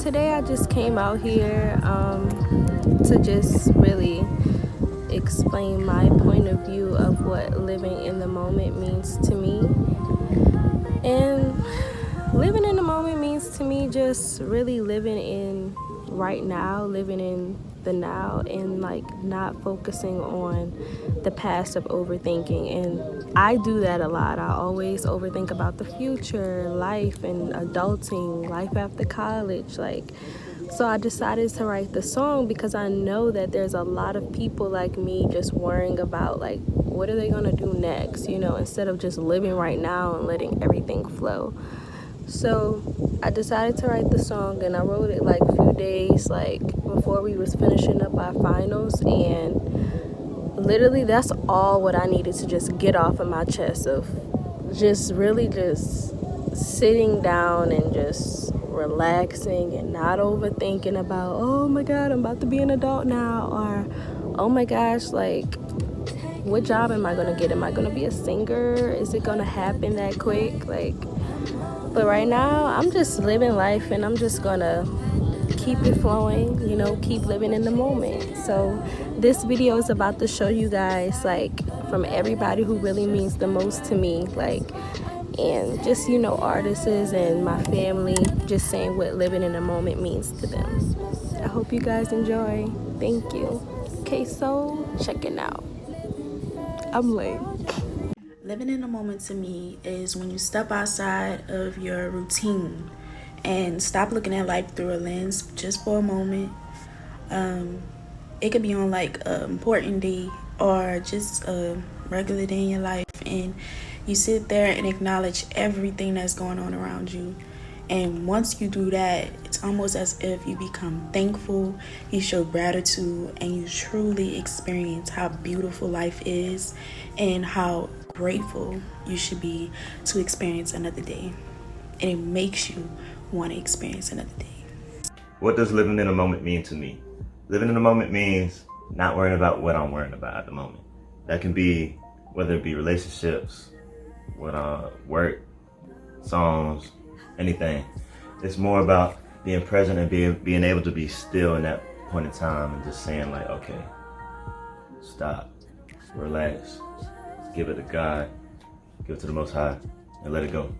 Today I just came out here to just really explain my point of view of what living in the moment means to me. And living in the moment means to me just really living in right now, living in the now, and like not focusing on the past of overthinking. And I do that a lot. I always overthink about the future, life and adulting, life after college, so I decided to write the song because I know that there's a lot of people like me just worrying about like what are they gonna do next, instead of just living right now and letting everything flow. So I decided to write the song, and I wrote it like a few days like before we was finishing up our finals, and literally that's all what I needed to just get off of my chest, of just really just sitting down and just relaxing and not overthinking about, oh my god, I'm about to be an adult now, or oh my gosh, like what job am I gonna get? Am I gonna be a singer? Is it gonna happen that quick? But right now I'm just living life, and I'm just gonna keep it flowing, keep living in the moment. So this video is about to show you guys like from everybody who really means the most to me, and just artists and my family, just saying what living in the moment means to them. I hope you guys enjoy. Thank you. Okay, so check it out. I'm late. Living in the moment to me is when you step outside of your routine and stop looking at life through a lens just for a moment. It could be on like an important day or just a regular day in your life, and you sit there and acknowledge everything that's going on around you. And once you do that, it's almost as if you become thankful, you show gratitude, and you truly experience how beautiful life is and how grateful you should be to experience another day. And it makes you want to experience another day. What does living in a moment mean to me? Living in a moment means not worrying about what I'm worrying about at the moment. That can be whether it be relationships, work, songs, anything. It's more about being present and being able to be still in that point in time and just saying like, okay, stop, relax, give it to God, give it to the Most High, and let it go.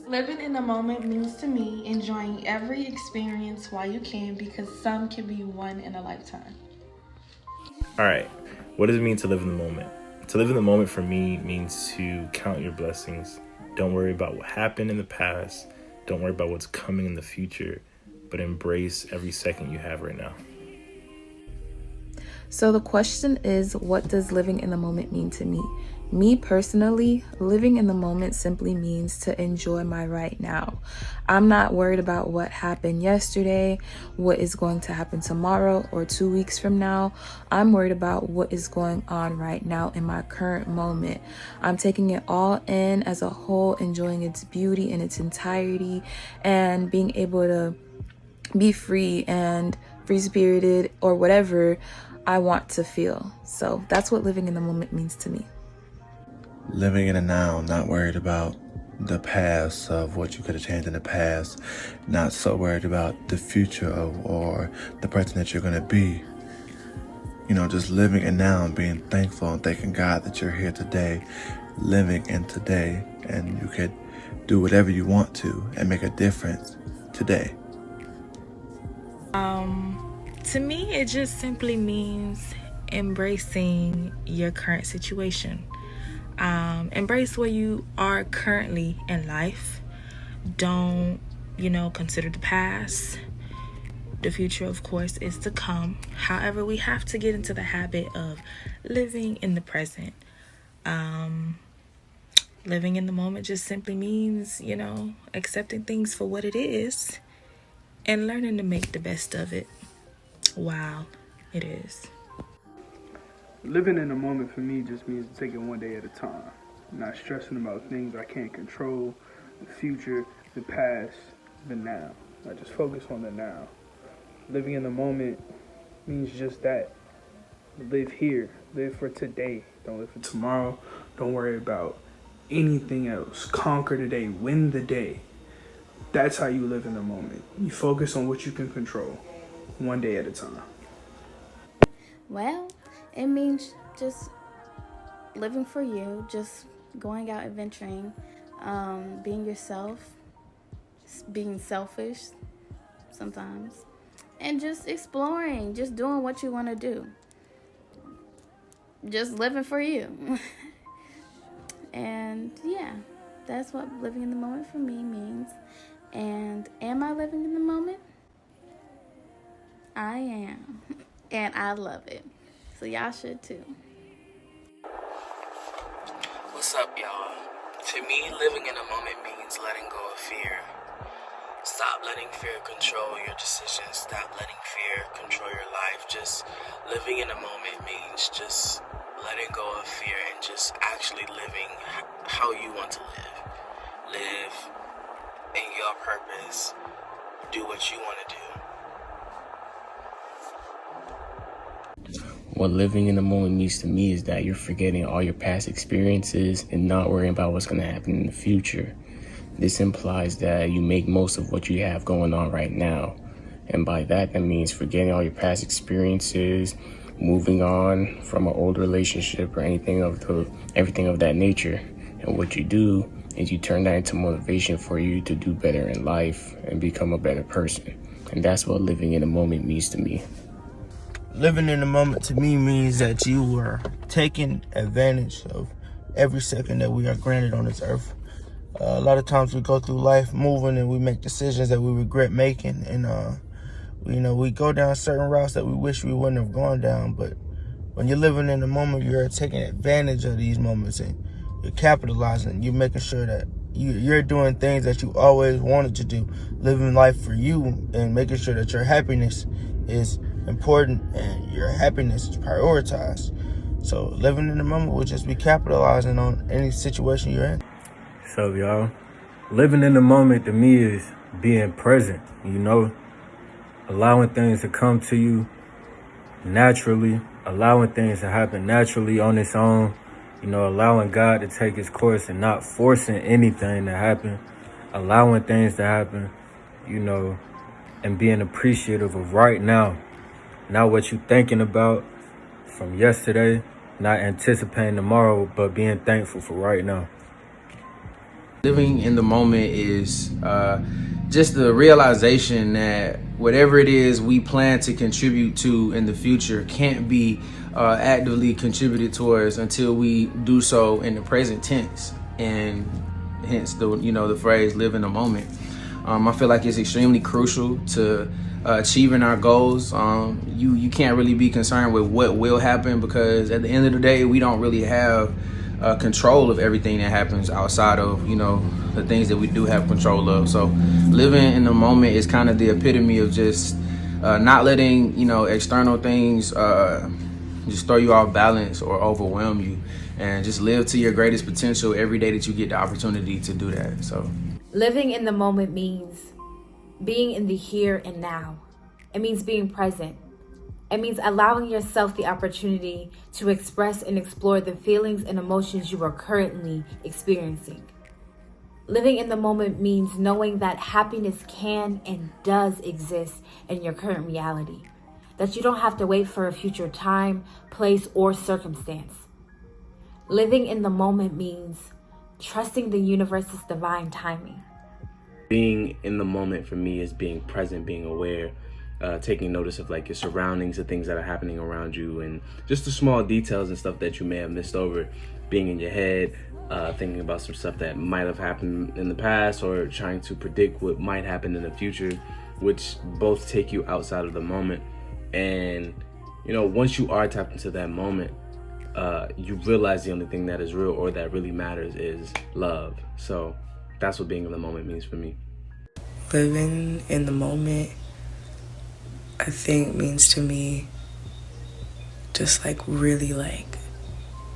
Living in the moment means to me enjoying every experience while you can, because some can be one in a lifetime. All right, what does it mean to live in the moment? To live in the moment for me means to count your blessings. Don't worry about what happened in the past. Don't worry about what's coming in the future, but embrace every second you have right now. So the question is, what does living in the moment mean to me? Me personally, living in the moment simply means to enjoy my right now. I'm not worried about what happened yesterday, what is going to happen tomorrow or 2 weeks from now. I'm worried about what is going on right now in my current moment. I'm taking it all in as a whole, enjoying its beauty in its entirety, and being able to be free and free-spirited or whatever I want to feel. So that's what living in the moment means to me. Living in the now, not worried about the past of what you could have changed in the past, not so worried about the future or the person that you're going to be. Just living in now and being thankful and thanking God that you're here today, living in today, and you could do whatever you want to and make a difference today. To me, it just simply means embracing your current situation. Embrace where you are currently in life. Don't, consider the past. The future, of course, is to come. However, we have to get into the habit of living in the present. Living in the moment just simply means, accepting things for what it is and learning to make the best of it while it is. Living in the moment for me just means taking one day at a time, not stressing about things I can't control, the future, the past, the now. I just focus on the now. Living in the moment means just that. Live here. Live for today. Don't live for tomorrow. Don't worry about anything else. Conquer today. Win the day. That's how you live in the moment. You focus on what you can control, one day at a time. Well, it means just living for you, just going out adventuring, being yourself, just being selfish sometimes, and just exploring, just doing what you want to do. Just living for you. And yeah, that's what living in the moment for me means. And am I living in the moment? I am. And I love it. So y'all should too. What's up, y'all? To me, living in a moment means letting go of fear. Stop letting fear control your decisions. Stop letting fear control your life. Just living in a moment means just letting go of fear and just actually living how you want to live. Live in your purpose. Do what you want to do. What living in the moment means to me is that you're forgetting all your past experiences and not worrying about what's going to happen in the future. This implies that you make most of what you have going on right now. And by that means forgetting all your past experiences, moving on from an old relationship or everything of that nature. And what you do is you turn that into motivation for you to do better in life and become a better person. And that's what living in the moment means to me. Living in the moment to me means that you are taking advantage of every second that we are granted on this earth. A lot of times we go through life moving and we make decisions that we regret making, and we go down certain routes that we wish we wouldn't have gone down. But when you're living in the moment, you're taking advantage of these moments and you're capitalizing. You're making sure that you're doing things that you always wanted to do, living life for you and making sure that your happiness is important and your happiness is prioritized. So living in the moment will just be capitalizing on any situation you're in. So y'all, living in the moment to me is being present, allowing things to come to you naturally, allowing things to happen naturally on its own, allowing God to take his course and not forcing anything to happen, allowing things to happen, and being appreciative of right now. Not what you're thinking about from yesterday, not anticipating tomorrow, but being thankful for right now. Living in the moment is just the realization that whatever it is we plan to contribute to in the future can't be actively contributed towards until we do so in the present tense, and hence the phrase "live in the moment." I feel like it's extremely crucial to achieving our goals. You can't really be concerned with what will happen, because at the end of the day, we don't really have control of everything that happens outside of the things that we do have control of. So living in the moment is kind of the epitome of just not letting external things just throw you off balance or overwhelm you, and just live to your greatest potential every day that you get the opportunity to do that. So living in the moment means being in the here and now. It means being present. It means allowing yourself the opportunity to express and explore the feelings and emotions you are currently experiencing. Living in the moment means knowing that happiness can and does exist in your current reality, that you don't have to wait for a future time, place, or circumstance. Living in the moment means trusting the universe's divine timing. Being in the moment for me is being present, being aware, taking notice of your surroundings, the things that are happening around you, and just the small details and stuff that you may have missed over. Being in your head, thinking about some stuff that might have happened in the past, or trying to predict what might happen in the future, which both take you outside of the moment. And once you are tapped into that moment, you realize the only thing that is real or that really matters is love. So that's what being in the moment means for me. Living in the moment, I think, means to me just really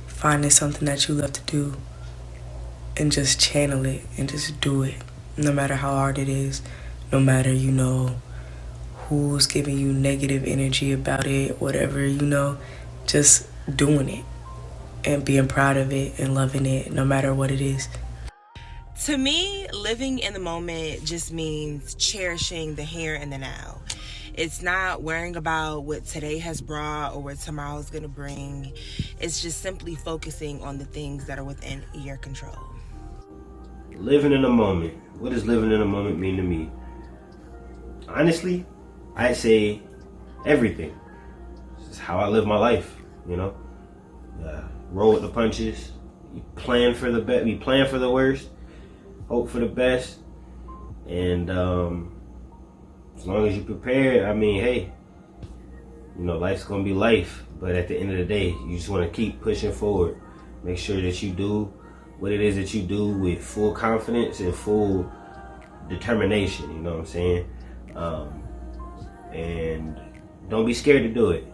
finding something that you love to do and just channel it and just do it, no matter how hard it is, no matter who's giving you negative energy about it, whatever, just doing it and being proud of it and loving it, no matter what it is. To me, living in the moment just means cherishing the here and the now. It's not worrying about what today has brought or what tomorrow's gonna bring. It's just simply focusing on the things that are within your control. Living in the moment. What does living in the moment mean to me? Honestly, I'd say everything. This is how I live my life, you know? Roll with the punches. You plan for the best, you plan for the worst, hope for the best, and as long as you're prepared, I mean, hey, you know, life's gonna be life, but at the end of the day, you just wanna keep pushing forward. Make sure that you do what it is that you do with full confidence and full determination, you know what I'm saying? And don't be scared to do it.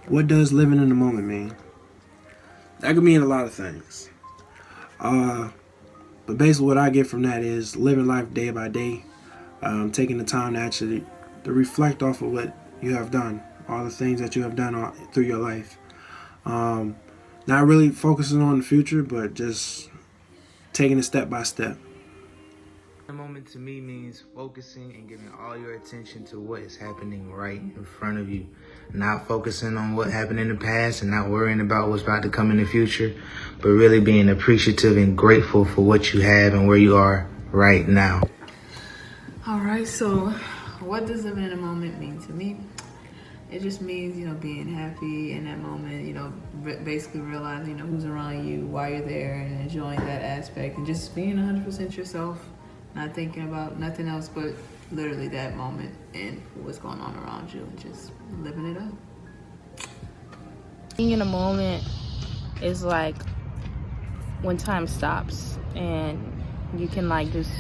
What does living in the moment mean? That could mean a lot of things. But basically what I get from that is living life day by day, taking the time to actually to reflect off of what you have done, all the things that you have done through your life. Not really focusing on the future, but just taking it step by step. The moment to me means focusing and giving all your attention to what is happening right in front of you. Not focusing on what happened in the past and not worrying about what's about to come in the future, but really being appreciative and grateful for what you have and where you are right now. All right, so what does living in a moment mean to me? It just means, being happy in that moment, basically realizing, who's around you, why you're there, and enjoying that aspect, and just being 100% yourself. Not thinking about nothing else but literally that moment and what's going on around you and just living it up. Being in a moment is like when time stops and you can just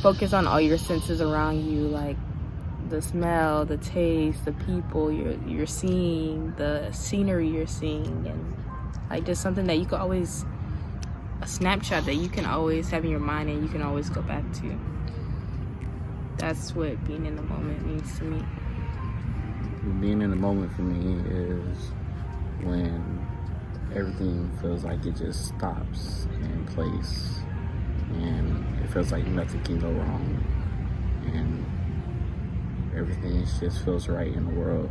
focus on all your senses around you, like the smell, the taste, the people you're seeing, the scenery you're seeing, and just something that you could always, a snapshot that you can always have in your mind and you can always go back to. That's what being in the moment means to me. Being in the moment for me is when everything feels like it just stops in place and it feels like nothing can go wrong and everything just feels right in the world.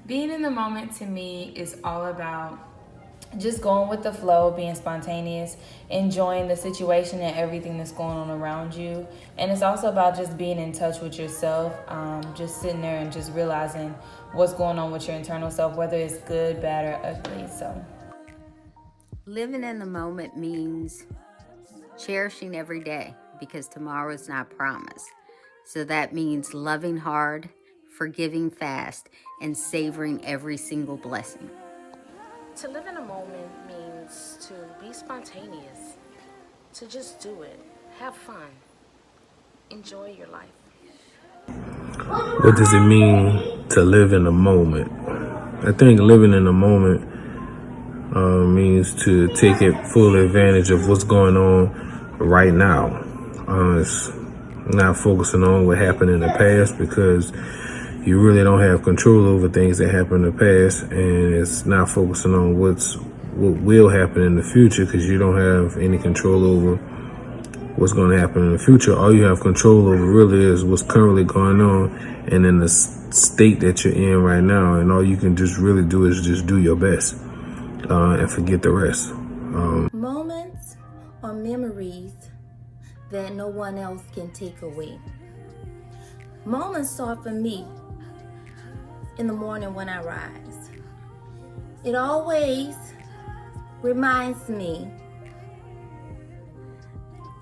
Being in the moment to me is all about just going with the flow, being spontaneous, enjoying the situation and everything that's going on around you. And it's also about just being in touch with yourself, just sitting there and just realizing what's going on with your internal self, whether it's good, bad, or ugly. So living in the moment means cherishing every day because tomorrow is not promised. So that means loving hard, forgiving fast, and savoring every single blessing. To live in a moment means to be spontaneous, to just do it, have fun, enjoy your life. What does it mean to live in the moment? I think living in the moment means to take full advantage of what's going on right now. It's not focusing on what happened in the past because you really don't have control over things that happened in the past, and it's not focusing on what will happen in the future because you don't have any control over what's going to happen in the future. All you have control over really is what's currently going on and in the state that you're in right now, and all you can just really do is just do your best and forget the rest. Moments are memories that no one else can take away. Moments start for me in the morning when I rise. It always reminds me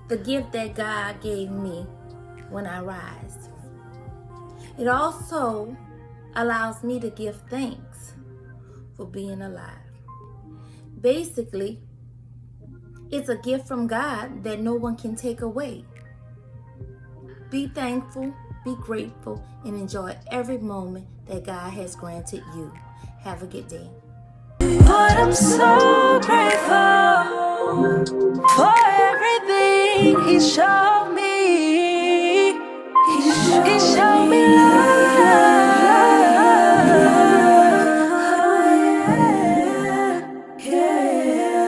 the gift that God gave me when I rise. It also allows me to give thanks for being alive. Basically, it's a gift from God that no one can take away. Be thankful, be grateful, and enjoy every moment that God has granted you. Have a good day. But I'm so grateful for everything He showed.